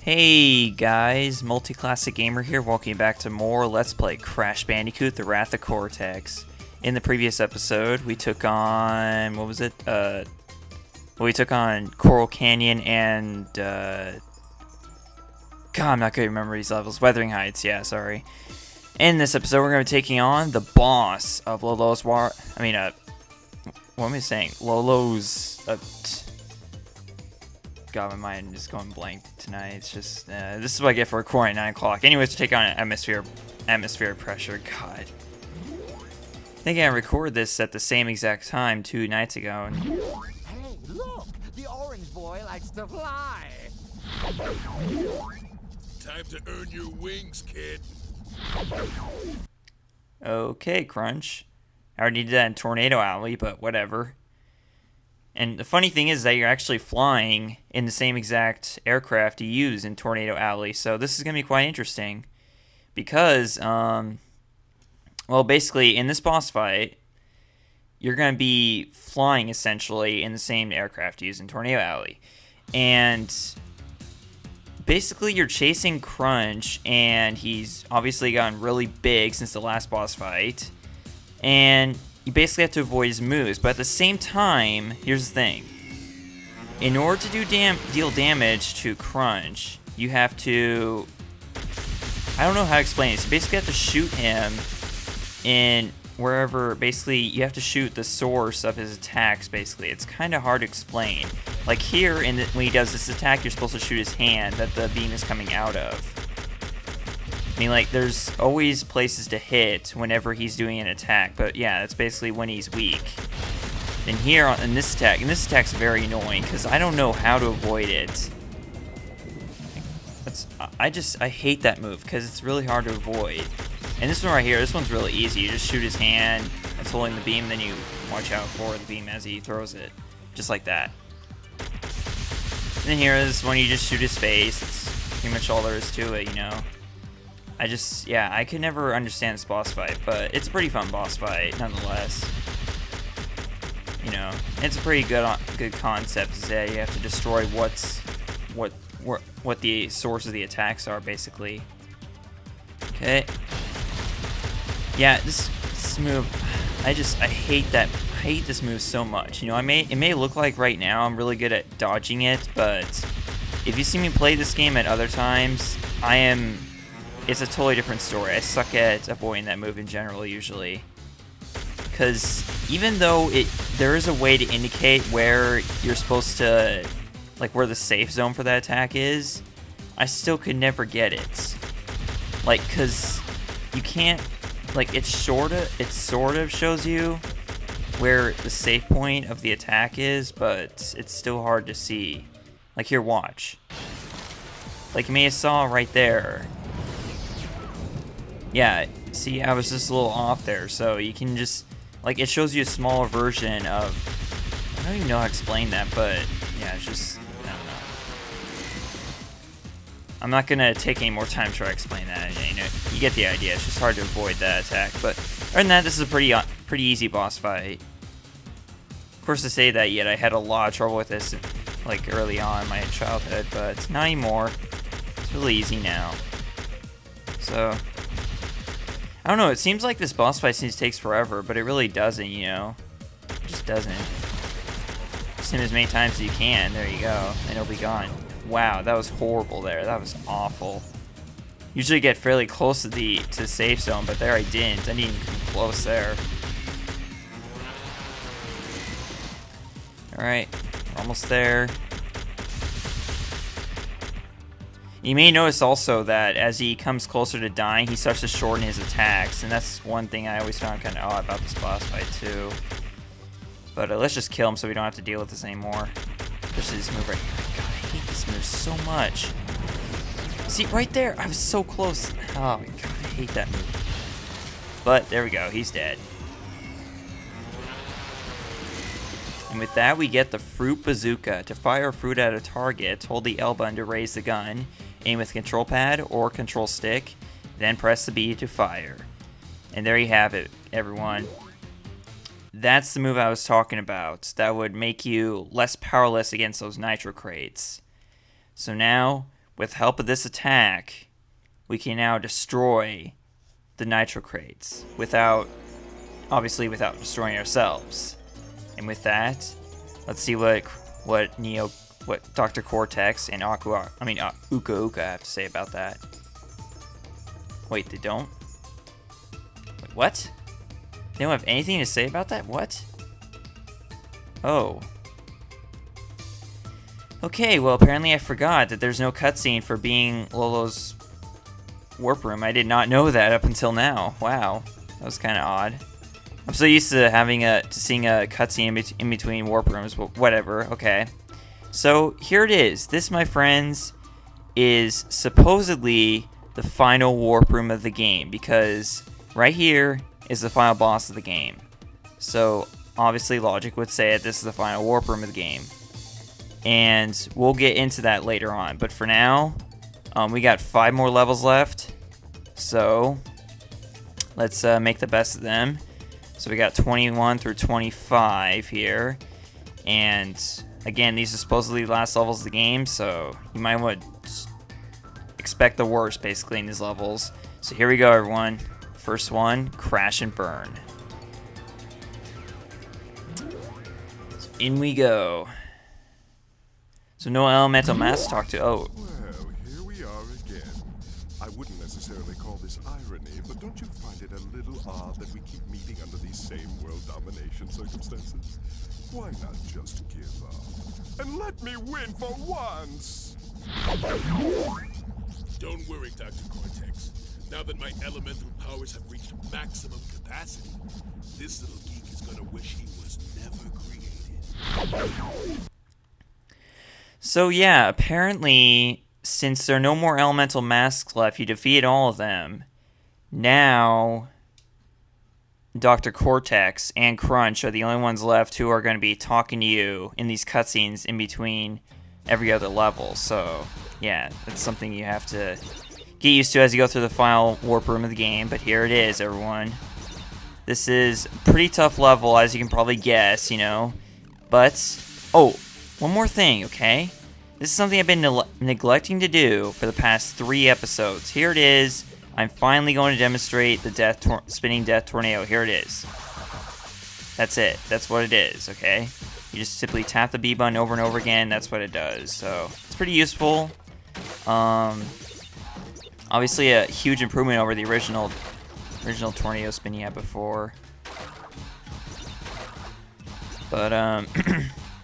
Hey guys, MultiClassicGamer here, welcome you back to more Let's Play Crash Bandicoot, The Wrath of Cortex. In the previous episode, we took on, we took on Coral Canyon and, God, I'm not going to remember these levels, Wuthering Heights, yeah, sorry. In this episode, we're going to be taking on the boss of Lolo's what am I saying? Lolo's, God, my mind is going blank tonight. It's just, this is what I get for recording at 9 o'clock. Anyways, to take on atmosphere pressure. God. I think I recorded this at the same exact time 2 nights ago. Hey, look! The orange boy likes to fly! Time to earn your wings, kid. Okay, Crunch. I already did that in Tornado Alley, but whatever. And the funny thing is that you're actually flying in the same exact aircraft you use in Tornado Alley. So this is going to be quite interesting. Because, well, basically, in this boss fight, you're going to be flying, essentially, in the same aircraft you use in Tornado Alley. And basically, you're chasing Crunch, and he's obviously gotten really big since the last boss fight. And you basically have to avoid his moves, but at the same time, here's the thing. In order to deal damage to Crunch, you have to... I don't know how to explain it. So you basically have to shoot him in wherever... Basically, you have to shoot the source of his attacks, basically. It's kind of hard to explain. Like here, when he does this attack, you're supposed to shoot his hand that the beam is coming out of. I mean, like, there's always places to hit whenever he's doing an attack, but yeah, that's basically when he's weak. And here, in this attack's very annoying, because I don't know how to avoid it. I hate that move, because it's really hard to avoid. And this one right here, this one's really easy. You just shoot his hand, that's holding the beam, then you watch out for the beam as he throws it. Just like that. And then here is when you just shoot his face. It's pretty much all there is to it, you know. I could never understand this boss fight, but it's a pretty fun boss fight, nonetheless. You know, it's a pretty good concept to say you have to destroy what the source of the attacks are, basically. Okay. Yeah, this move, I hate that. I hate this move so much. You know, it may look like right now I'm really good at dodging it, but if you see me play this game at other times, it's a totally different story. I suck at avoiding that move in general, usually. Because even though there is a way to indicate where you're supposed to, like where the safe zone for that attack is, I still could never get it. Like, because you can't, like, it sort of shows you where the safe point of the attack is, but it's still hard to see. Like, here, watch. Like, you may have saw right there. Yeah, see, I was just a little off there, so you can just, like, it shows you a smaller version of, I don't even know how to explain that, but, yeah, it's just, I don't know. I'm not gonna take any more time to try to explain that, you know, you get the idea, it's just hard to avoid that attack, but, other than that, this is a pretty easy boss fight. Of course, to say that yet, I had a lot of trouble with this, like, early on in my childhood, but not anymore. It's really easy now. So, I don't know, it seems like this boss fight takes forever, but it really doesn't, you know? It just doesn't. Just hit him as many times as you can, there you go, and it'll be gone. Wow, that was horrible there, that was awful. Usually get fairly close to the safe zone, but there I didn't even come close there. Alright, we're almost there. You may notice also that as he comes closer to dying, he starts to shorten his attacks, and that's one thing I always found kind of odd about this boss fight too. But let's just kill him so we don't have to deal with this anymore. Especially this move right here. God, I hate this move so much. See, right there, I was so close. Oh my god, I hate that move. But there we go, he's dead. And with that, we get the Fruit Bazooka. To fire a fruit at a target, hold the L button to raise the gun, aim with control pad or control stick, then press the B to fire. And there you have it, everyone. That's the move I was talking about. That would make you less powerless against those nitro crates. So now, with help of this attack, we can now destroy the nitro crates obviously without destroying ourselves. And with that, let's see what Dr. Cortex and Uka Uka have to say about that. Wait, they don't? Wait, what? They don't have anything to say about that? What? Oh. Okay, well, apparently I forgot that there's no cutscene for being Lolo's warp room. I did not know that up until now. Wow, that was kind of odd. I'm so used to seeing a cutscene in between warp rooms, but whatever. Okay, so here it is. This, my friends, is supposedly the final warp room of the game, because right here is the final boss of the game. So obviously, logic would say that this is the final warp room of the game. And we'll get into that later on. But for now, we got 5 more levels left. So let's make the best of them. So we got 21 through 25 here. And again, these are supposedly the last levels of the game. So you might want to expect the worst, basically, in these levels. So here we go, everyone. First one, crash and burn. So in we go. So no elemental mass to talk to. Oh. Well, here we are again. I wouldn't necessarily call this irony, but don't you find it a little odd that we keep meeting under these same world domination circumstances? Why not just give up? And let me win for once! Don't worry, Dr. Cortex. Now that my elemental powers have reached maximum capacity, this little geek is gonna wish he was never created. So yeah, apparently, since there are no more elemental masks left, you defeated all of them. Now, Dr. Cortex and Crunch are the only ones left who are going to be talking to you in these cutscenes in between every other level. So yeah, that's something you have to get used to as you go through the final warp room of the game. But here it is, everyone. This is a pretty tough level, as you can probably guess, you know. But, oh, one more thing, okay? This is something I've been neglecting to do for the past 3 episodes. Here it is. I'm finally going to demonstrate the spinning death tornado. Here it is. That's it. That's what it is, okay? You just simply tap the B button over and over again. That's what it does. So, it's pretty useful. Obviously a huge improvement over the original tornado spin you had before. But,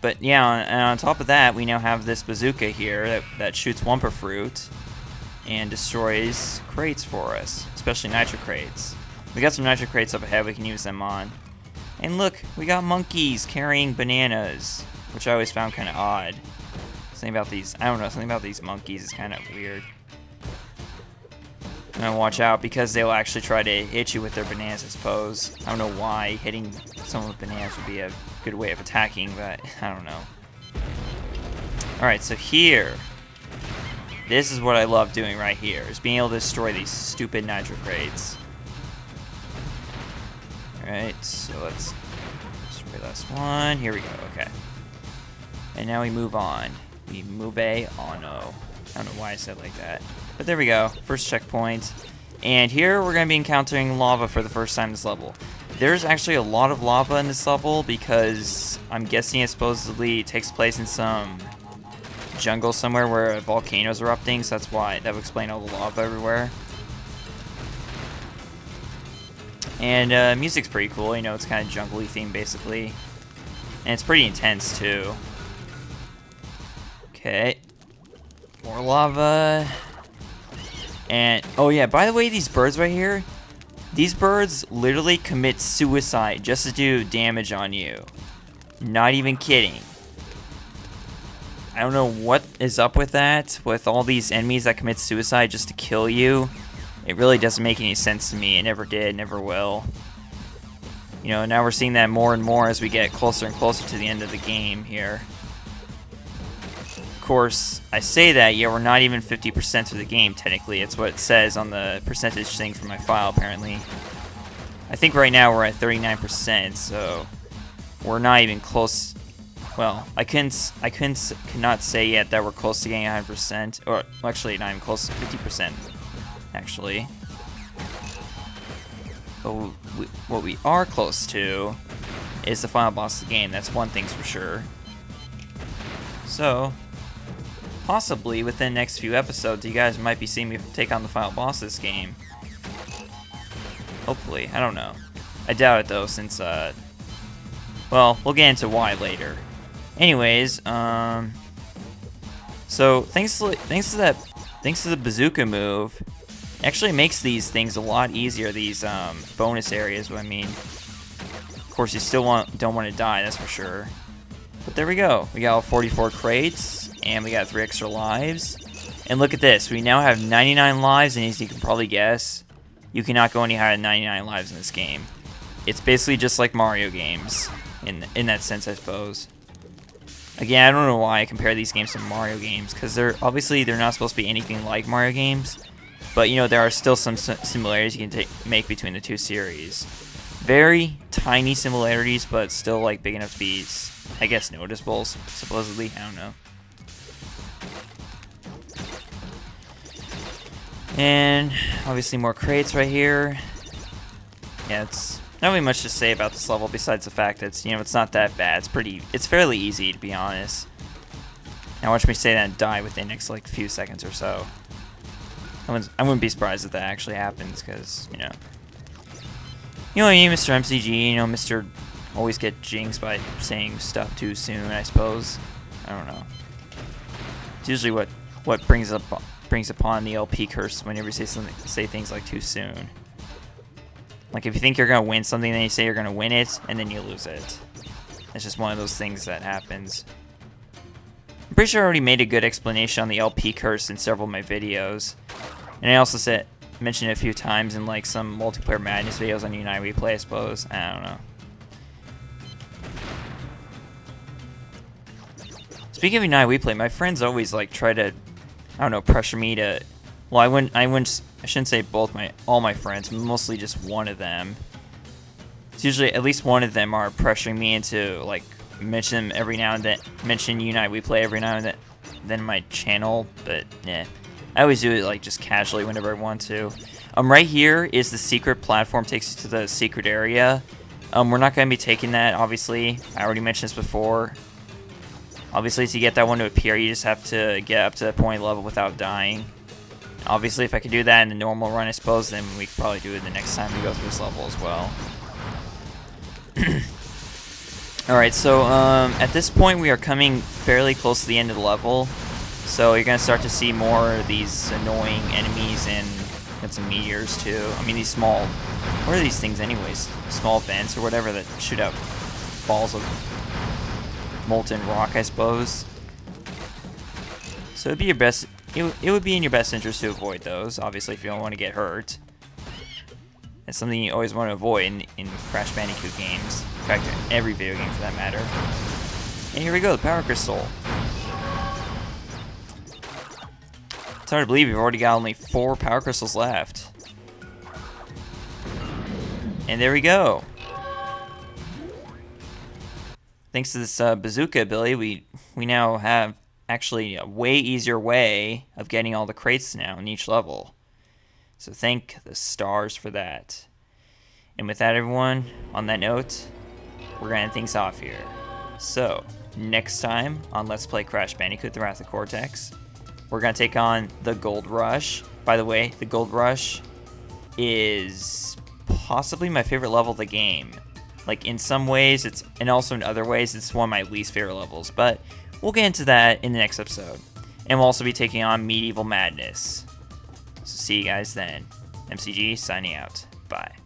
but yeah, and on top of that, we now have this bazooka here that shoots Wumpa fruit and destroys crates for us, especially nitro crates. We got some nitro crates up ahead we can use them on. And look, we got monkeys carrying bananas, which I always found kind of odd. Something about these, I don't know, something about these monkeys is kind of weird. I'm gonna watch out because they'll actually try to hit you with their bananas, I suppose. I don't know why hitting someone with bananas would be a good way of attacking, but I don't know. Alright, so here, this is what I love doing right here, is being able to destroy these stupid nitro crates. Alright, so let's destroy this one. Here we go, okay. And now we move on. We move on. I don't know why I said it like that. But there we go, first checkpoint. And here we're going to be encountering lava for the first time this level. There's actually a lot of lava in this level because I'm guessing it supposedly takes place in some jungle somewhere where a volcano's erupting, so that's why that would explain all the lava everywhere. And music's pretty cool, you know, it's kind of jungle-y themed basically. And it's pretty intense too. Okay. More lava. And, oh yeah, by the way, these birds right here, these birds literally commit suicide just to do damage on you. Not even kidding. I don't know what is up with that, with all these enemies that commit suicide just to kill you. It really doesn't make any sense to me. It never did, never will. You know, now we're seeing that more and more as we get closer and closer to the end of the game here. Of course, I say that, yet we're not even 50% of the game, technically. It's what it says on the percentage thing for my file, apparently. I think right now we're at 39%, so we're not even close well, I cannot say yet that we're close to getting 100%, or actually not even close to 50%, actually. But what we are close to is the final boss of the game. That's one thing's for sure. So, possibly within the next few episodes, you guys might be seeing me take on the final boss of this game. Hopefully, I don't know. I doubt it though, since well, we'll get into why later. Anyways, so thanks to the bazooka move, it actually makes these things a lot easier. These bonus areas. I mean, of course, you still don't want to die. That's for sure. But there we go. We got all 44 crates, and we got 3 extra lives. And look at this. We now have 99 lives, and as you can probably guess, you cannot go any higher than 99 lives in this game. It's basically just like Mario games, in that sense, I suppose. Again, I don't know why I compare these games to Mario games, because they're not supposed to be anything like Mario games. But, you know, there are still some similarities you can make between the two series. Very tiny similarities, but still, like, big enough to be, I guess, noticeable, supposedly. I don't know. And, obviously, more crates right here. Yeah, it's not really much to say about this level besides the fact that it's not that bad. It's fairly easy, to be honest. Now watch me say that and die within the next like few seconds or so. I wouldn't be surprised if that actually happens, because you know me, Mr. MCG. Mr. Always get jinxed by saying stuff too soon. I suppose. I don't know. It's usually what brings upon the LP curse whenever you say things like too soon. Like, if you think you're going to win something, then you say you're going to win it, and then you lose it. It's just one of those things that happens. I'm pretty sure I already made a good explanation on the LP curse in several of my videos. And I also mentioned it a few times in, like, some multiplayer madness videos on Unite Replay, I suppose. I don't know. Speaking of Unite Replay, my friends always, like, try to, I don't know, pressure me to... Well, I shouldn't say all my friends, mostly just one of them. It's usually at least one of them are pressuring me into like mention them every now and then, mention Unite We Play every now and then in my channel, but yeah. I always do it like just casually whenever I want to. Right here is the secret platform, takes you to the secret area. We're not going to be taking that, obviously. I already mentioned this before. Obviously, to get that one to appear, you just have to get up to that point level without dying. Obviously, if I could do that in the normal run, I suppose, then we could probably do it the next time we go through this level as well. Alright, so at this point, we are coming fairly close to the end of the level. So you're going to start to see more of these annoying enemies and some meteors, too. I mean, these small... What are these things anyways? Small vents or whatever that shoot out balls of molten rock, I suppose. So it'd be your best... It would be in your best interest to avoid those, obviously, if you don't want to get hurt. It's something you always want to avoid in Crash Bandicoot games. In fact, in every video game for that matter. And here we go, the Power Crystal. It's hard to believe we've already got only 4 Power Crystals left. And there we go. Thanks to this Bazooka ability, we now have actually a way easier way of getting all the crates now in each level. So thank the stars for that. And with that, everyone, on that note, we're going to end things off here. So, next time on Let's Play Crash Bandicoot The Wrath of Cortex, we're going to take on the Gold Rush. By the way, the Gold Rush is possibly my favorite level of the game. Like, in some ways, and also in other ways, it's one of my least favorite levels. But we'll get into that in the next episode. And we'll also be taking on Medieval Madness. So see you guys then. MCG signing out. Bye.